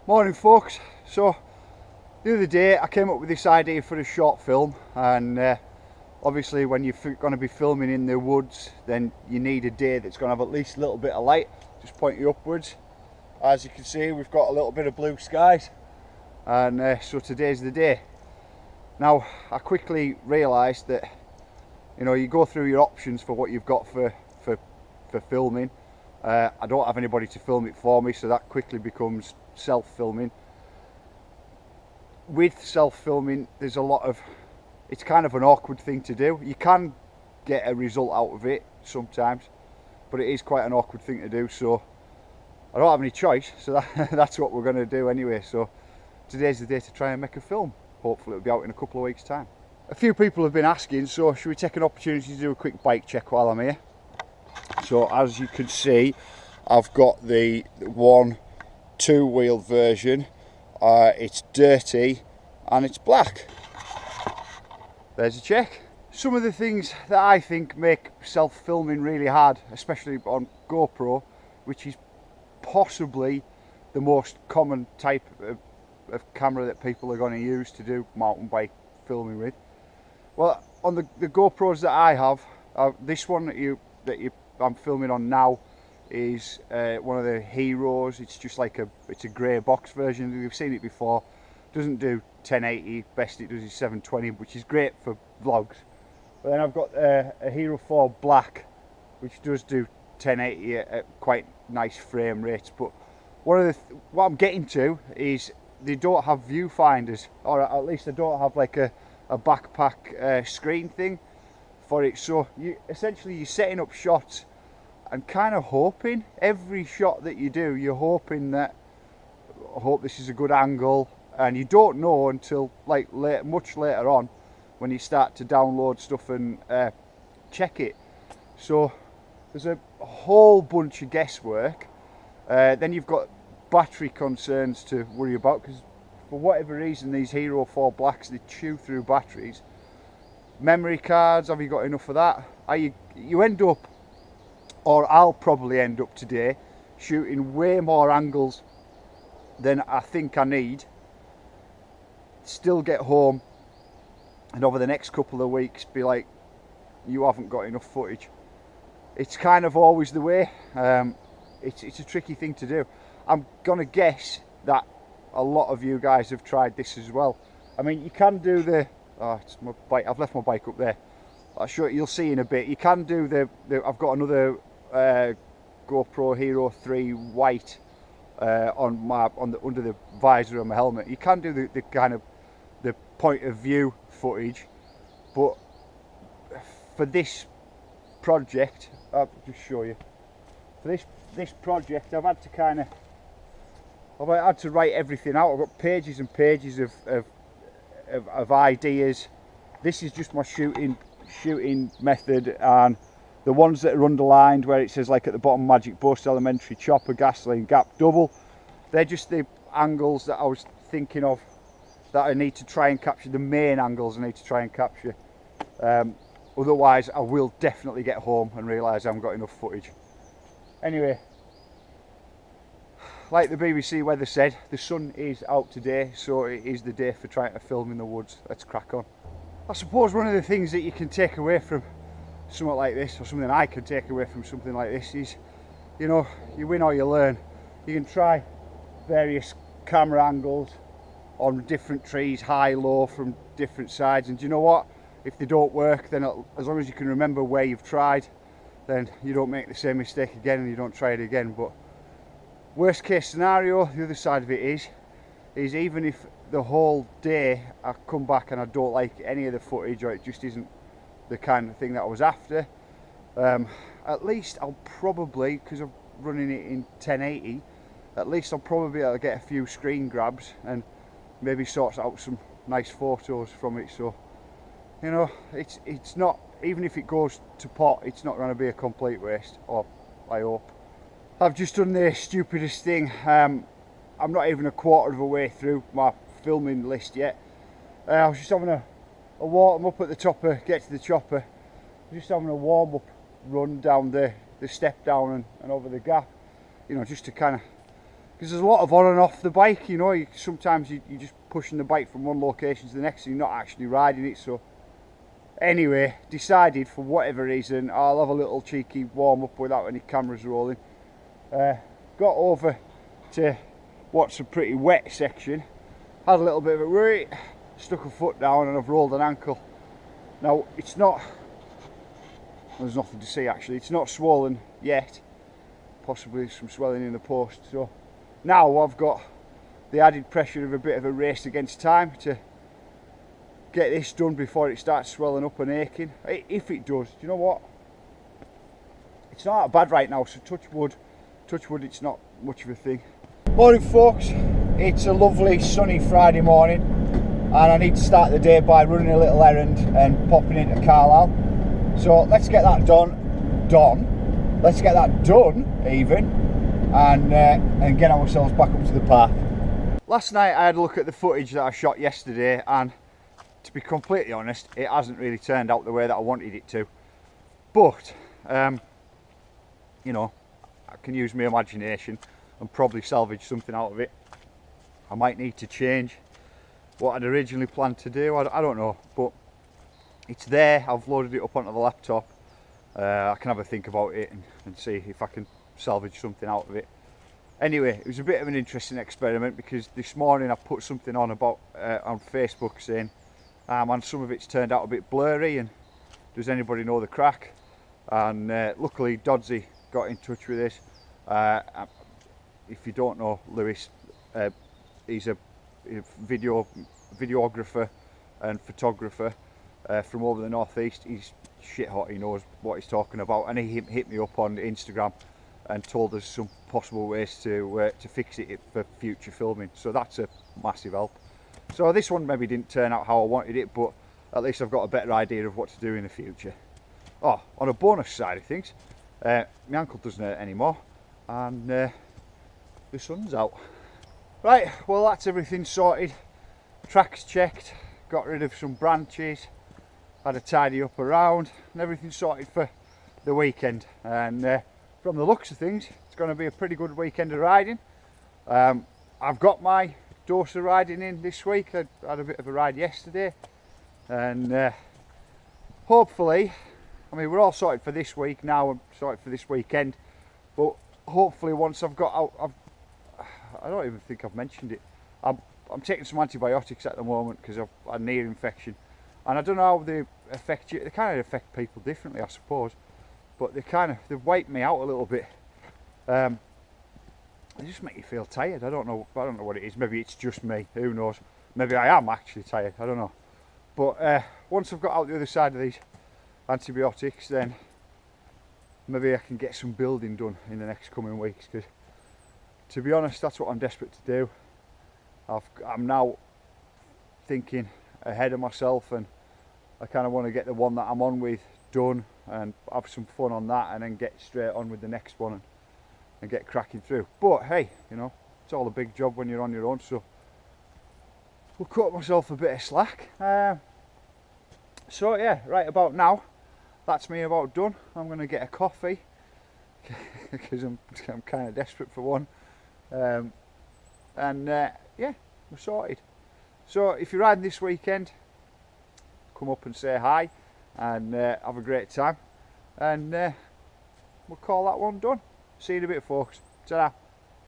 Morning folks. So the other day I came up with this idea for a short film, and obviously when you're going to be filming in the woods, then you need a day that's going to have at least a little bit of light, just pointing upwards. As you can see, we've got a little bit of blue skies, and so today's the day. Now I quickly realised that, you know, you go through your options for what you've got for filming. I don't have anybody to film it for me, so that quickly becomes self-filming. With self-filming, there's a lot of, it's kind of an awkward thing to do. You can get a result out of it sometimes, but it is quite an awkward thing to do, so I don't have any choice, so that's what we're going to do anyway. So today's the day to try and make a film. Hopefully it'll be out in a couple of weeks' time. A few people have been asking, so should we take an opportunity to do a quick bike check while I'm here? So as you can see, I've got the one two-wheel version. It's dirty and it's black. There's a check. Some of the things that I think make self-filming really hard, especially on GoPro, which is possibly the most common type of camera that people are going to use to do mountain bike filming with. Well, on the GoPros that I have, this one that I'm filming on now is one of the Heroes. It's just like it's a grey box version. We've seen it before. Doesn't do 1080. Best it does is 720, which is great for vlogs. But then I've got a Hero 4 Black, which does do 1080 at quite nice frame rates. But what I'm getting to is they don't have viewfinders, or at least they don't have like a backpack screen thing for it. So essentially you're setting up shots and kind of hoping, every shot that you do, you're hoping that, I hope this is a good angle, and you don't know until like much later on when you start to download stuff and check it. So there's a whole bunch of guesswork. Then you've got battery concerns to worry about, because for whatever reason these Hero 4 Blacks, they chew through batteries. Memory cards, have you got enough of that? You end up, or I'll probably end up today, shooting way more angles than I think I need. Still get home and over the next couple of weeks be like, you haven't got enough footage. It's kind of always the way. It's a tricky thing to do. I'm gonna guess that a lot of you guys have tried this as well. I mean, you can do the, it's my bike. I've left my bike up there. I'm sure you'll see in a bit. You can do I've got another GoPro Hero 3 white under the visor of my helmet. You can do the kind of the point of view footage, but for this project, I'll just show you. For this project, I've had to write everything out. I've got pages and pages of ideas. This is just my shooting method, and the ones that are underlined where it says, like at the bottom, Magic Bust, Elementary, Chopper, Gasoline, Gap, Double, they're just the angles that I was thinking of that I need to try and capture, the main angles I need to try and capture. Otherwise I will definitely get home and realise I haven't got enough footage. Anyway, like the BBC weather said, the sun is out today, so it is the day for trying to film in the woods. Let's crack on. I suppose one of the things that you can take away from something like this, or something I can take away from something like this, is, you know, you win or you learn. You can try various camera angles on different trees, high, low, from different sides, and do you know what? If they don't work, then as long as you can remember where you've tried, then you don't make the same mistake again and you don't try it again. But worst case scenario, the other side of it is even if the whole day I come back and I don't like any of the footage, or it just isn't the kind of thing that I was after, at least I'll probably, because I'm running it in 1080, at least I'll probably be able to get a few screen grabs and maybe sort out some nice photos from it. So, you know, it's not, even if it goes to pot, it's not going to be a complete waste, or I hope. I've just done the stupidest thing. I'm not even a quarter of a way through my filming list yet. I was just having a warm up at the chopper, get to the chopper, just having a warm up run down the step down and over the gap, you know, just to kind of because there's a lot of on and off the bike, you know. Sometimes you're just pushing the bike from one location to the next and you're not actually riding it. So anyway, decided for whatever reason I'll have a little cheeky warm up without any cameras rolling. Got over to what's a pretty wet section, had a little bit of a worry, stuck a foot down and I've rolled an ankle. Now it's not, there's nothing to see actually, it's not swollen yet, possibly some swelling in the post. So now I've got the added pressure of a bit of a race against time to get this done before it starts swelling up and aching. If it does, do you know what? It's not that bad right now, so touch wood, it's not much of a thing. Morning folks, it's a lovely sunny Friday morning and I need to start the day by running a little errand and popping into Carlisle. So let's get that done. Let's get that done even, and get ourselves back up to the park. Last night I had a look at the footage that I shot yesterday, and to be completely honest, it hasn't really turned out the way that I wanted it to. But you know, I can use my imagination and probably salvage something out of it. I might need to change what I'd originally planned to do, I don't know, but it's there. I've loaded it up onto the laptop. I can have a think about it and see if I can salvage something out of it. Anyway, it was a bit of an interesting experiment because this morning I put something on about on Facebook saying, and some of it's turned out a bit blurry and does anybody know the crack? And luckily Dodsy got in touch with us. If you don't know Lewis, he's a videographer and photographer from over the northeast. He's shit hot, he knows what he's talking about, and he hit me up on Instagram and told us some possible ways to fix it for future filming, so that's a massive help. So this one maybe didn't turn out how I wanted it, but at least I've got a better idea of what to do in the future. Oh, on a bonus side of things, my ankle doesn't hurt anymore and the sun's out. Right, well that's everything sorted. Tracks checked, got rid of some branches, had a tidy up around, and everything sorted for the weekend. And from the looks of things, it's going to be a pretty good weekend of riding. I've got my dose of riding in this week. I had a bit of a ride yesterday, and hopefully, I mean we're all sorted for this week now, I'm sorted for this weekend, but hopefully once I've got out, I don't even think I've mentioned it, I'm taking some antibiotics at the moment because I've had an ear infection, and I don't know how they affect you. They kind of affect people differently, I suppose, but they've wiped me out a little bit. They just make you feel tired. I don't know what it is. Maybe it's just me, who knows. Maybe I am actually tired, I don't know. But once I've got out the other side of these antibiotics, then maybe I can get some building done in the next coming weeks, because to be honest, that's what I'm desperate to do. I'm now thinking ahead of myself, and I kind of want to get the one that I'm on with done and have some fun on that, and then get straight on with the next one and get cracking through. But hey, you know, it's all a big job when you're on your own, so we'll cut myself a bit of slack. So yeah, right about now, that's me about done. I'm going to get a coffee because I'm kind of desperate for one. Yeah, we're sorted. So if you're riding this weekend, come up and say hi and have a great time, and we'll call that one done. See you in a bit folks. Ta-ra.